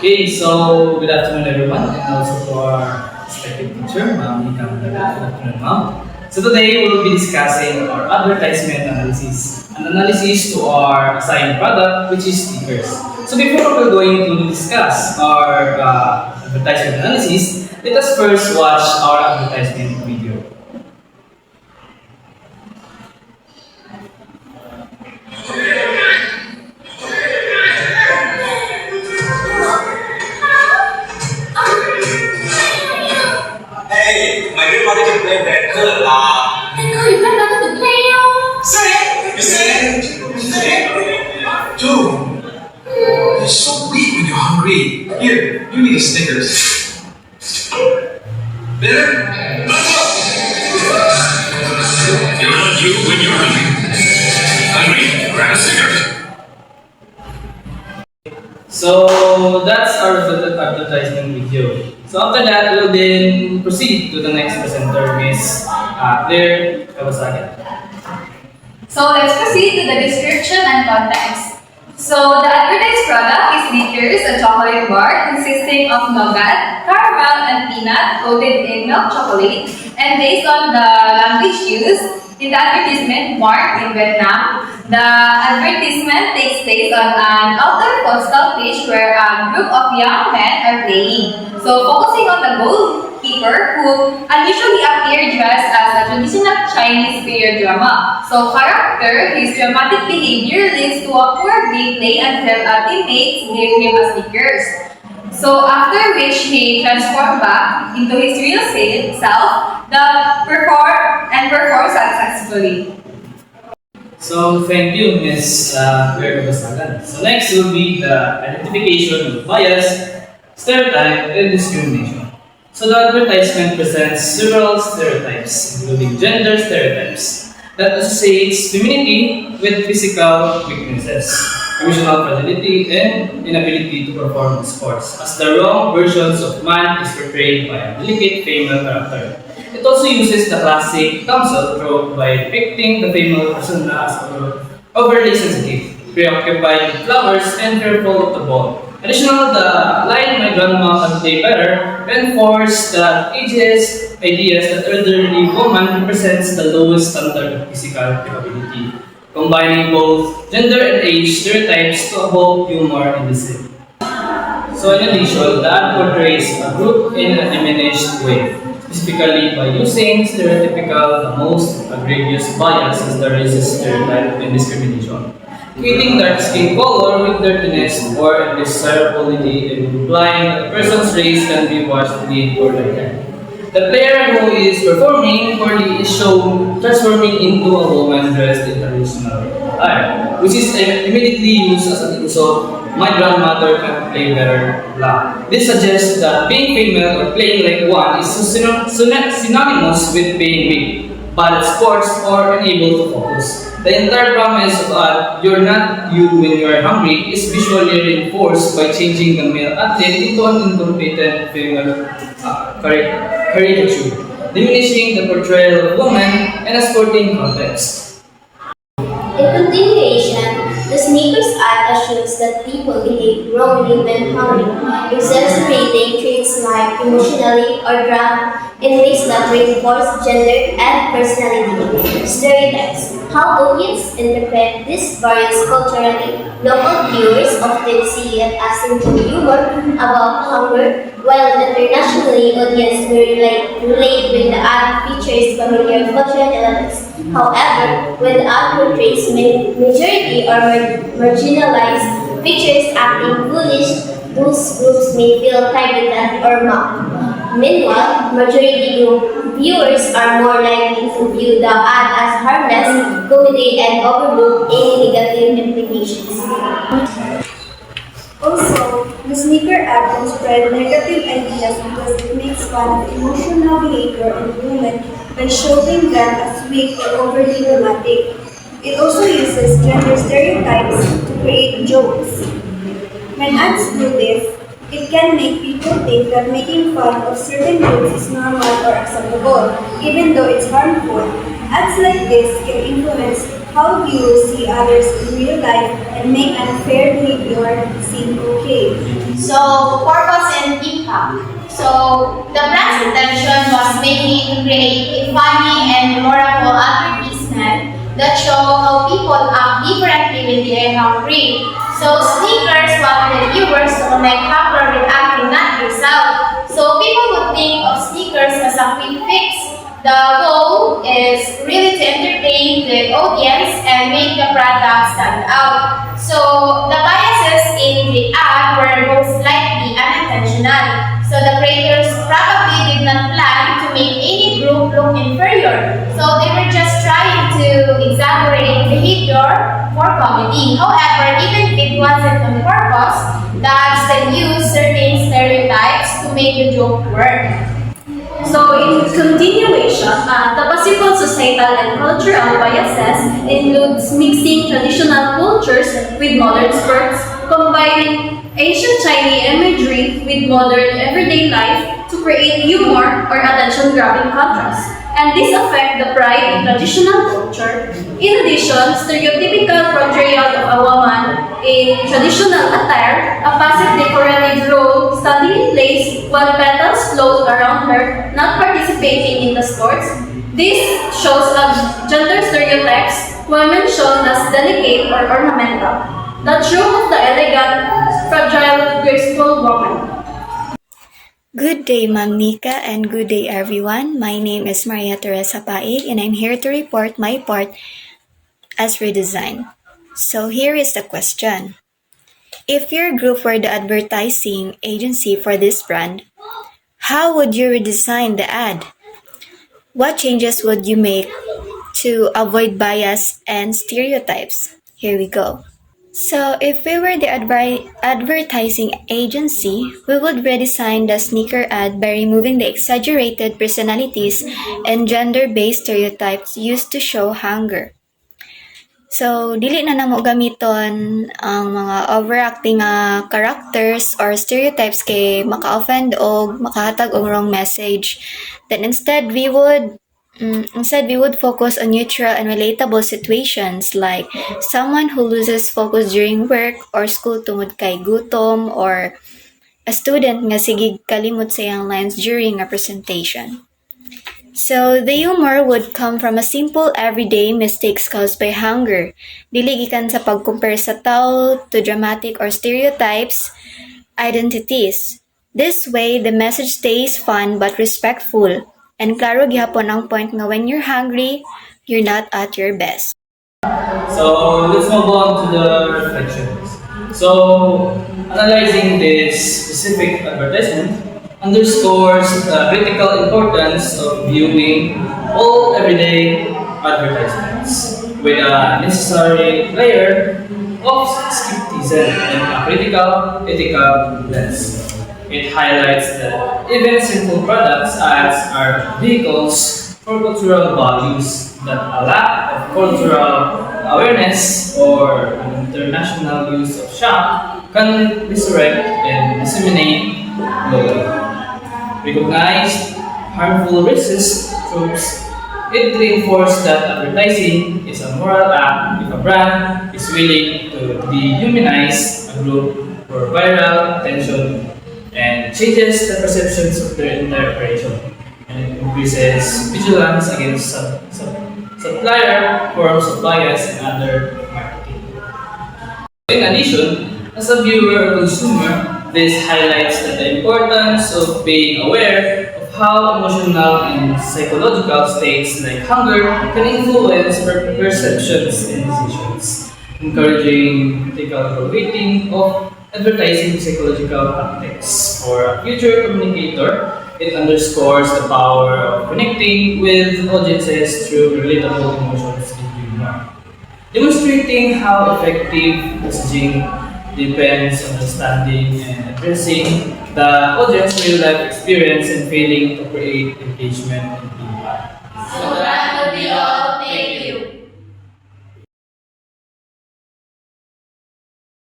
Okay, so good afternoon everyone, and also to our respective teacher, Ma'am Nika. Good afternoon, Ma'am. So today we'll be discussing our advertisement analysis. An analysis to our assigned product, which is stickers. So before we're going to discuss our advertisement analysis, let us first watch our advertisement video. Hey, my grandmother can play better lah. Ikaw, iba na ito playo. You say? Dude, you're so weak when you're hungry. Here, you need a Snickers. Better? You're not you when you're hungry. Hungry? Grab a cigarette. So that's our advertisement video. So after that, we'll then proceed to the next presenter, Miss Claire Kawasaki. So let's proceed to the description and context. So the advertised product is Snickers, a chocolate bar consisting of nougat, caramel, and peanut coated in milk chocolate. And based on the language used in the advertisement marked in Vietnam, the advertisement takes place on an outdoor coastal beach where a group of young men are playing. So focusing on the goalkeeper who unusually appeared dressed as a traditional Chinese period drama. So character, his dramatic behavior leads to a poor gameplay until teammates give him a Snickers. So after which he transformed back into his real self, performed successfully. So thank you, Miss Claire Kawasaki. So next will be the identification of bias, stereotype, and discrimination. So the advertisement presents several stereotypes, including gender stereotypes, that associates femininity with physical weaknesses, emotional fragility, and inability to perform sports, as the wrong versions of man is portrayed by a delicate female character. It also uses the classic thumbs up trope by depicting the female persona as overly sensitive, preoccupied with flowers, and fearful of the ball. Additionally, the line "My grandma can play better" reinforces the ageist ideas that elderly woman represents the lowest standard of physical capability, combining both gender and age stereotypes to evoke humor in the scene. So in addition, the ad portrays a group in a diminished way, specifically by using stereotypical, the most egregious bias is the racist stereotype and discrimination, equating dark skin color with dirtiness or undesirability and implying that a person's race can be washed clean or lighter. The player who is performing poorly is shown transforming into a woman dressed in traditional attire, which is immediately used as an insult. My grandmother can play better, blah. This suggests that being female or playing like one is synonymous with being weak, bad at sports, or unable to focus. The entire premise of "You're not you when you're hungry" is visually reinforced by changing the male athlete into an incompetent female caricature, diminishing the portrayal of women in a sporting context. In continuation, the Snickers ad assumes that people behave wrongly when hungry, exaggerating traits like emotionality or drama in ways that reinforce gender and personality. Stereotypes. How audience interpret this varies culturally. Local viewers often see it as simple humor about hunger, while internationally audience may relate when the ad features familiar cultural elements. However, when the ad portrays majority or marginalized features acting foolish, those groups may feel targeted or mocked. Meanwhile, majority group viewers are more likely to view the ad as harmless, comedy, and overlook any negative implications. Also, the sneaker ad can spread negative ideas because it makes fun of emotional behavior in women by showing them as weak or overly dramatic. It also uses gender stereotypes to create jokes. When ads do this, it can make people think that making fun of certain groups is normal or acceptable, even though it's harmful. Ads like this can influence how viewers see others in real life and make unfair behavior seem okay. So, purpose and impact. So, the brand's intention was mainly to create a funny and memorable advertisement that show how people act differently when they are hungry. So, sneakers wanted the viewers to connect hunger with acting not yourself. So, people would think of sneakers as a quick fix. The goal is really to entertain the audience and make the product stand out. So, the biases in the ad were most likely unintentional. So, the creators probably did not plan to make any group look inferior. So, they were just trying to exaggerate behavior for comedy. However, even if it wasn't on purpose, that's the use certain stereotypes to make the joke work. So, in continuation, the possible societal and cultural biases includes mixing traditional cultures with modern sports, combining ancient Chinese imagery with modern everyday life to create humor or attention-grabbing contrast. And this affects the pride in traditional culture. In addition, stereotypical portrayal of a woman in traditional attire, a passive decorative role standing in place while petals float around her, not participating in the sports. This shows as gender stereotypes, women shown as delicate or ornamental. The truth of the elegant, fragile, graceful woman. Good day, Ma'am Nika, and good day, everyone. My name is Maria Teresa Paig, and I'm here to report my part as redesign. So here is the question. If your group were the advertising agency for this brand, how would you redesign the ad? What changes would you make to avoid bias and stereotypes? Here we go. So, if we were the advertising agency, we would redesign the sneaker ad by removing the exaggerated personalities and gender-based stereotypes used to show hunger. So, dili na namo gamiton ang mga overacting characters or stereotypes kay maka-offend o makahatag og wrong message. Then instead we would focus on neutral and relatable situations like someone who loses focus during work or school tungod kay gutom, or a student nga sige kalimot sa iyang lines during a presentation. So, the humor would come from a simple everyday mistakes caused by hunger. Dili gikan sa pag-compare sa tao to dramatic or stereotypes identities. This way, the message stays fun but respectful. And klaro gihapon ang point nga when you're hungry, you're not at your best. So let's move on to the reflections. So analyzing this specific advertisement underscores the critical importance of viewing all everyday advertisements with a necessary layer of skepticism and a critical ethical lens. It highlights that even simple products ads are vehicles for cultural values that a lack of cultural awareness or an international use of shop can resurrect and disseminate globally. Recognized harmful racist tropes, it reinforces that advertising is a moral act if a brand is willing to dehumanize a group for viral attention and changes the perceptions of their entire operation, and it increases vigilance against supplier forms of bias and other marketing. In addition, as a viewer or consumer, this highlights the importance of being aware of how emotional and psychological states like hunger can influence perceptions and decisions, encouraging critical rating of advertising psychological tactics. For a future communicator, it underscores the power of connecting with audiences through relatable emotions and humor, demonstrating how effective messaging depends on understanding and addressing the audience's real-life experience and failing to create engagement and impact. So that will be all. Thank you.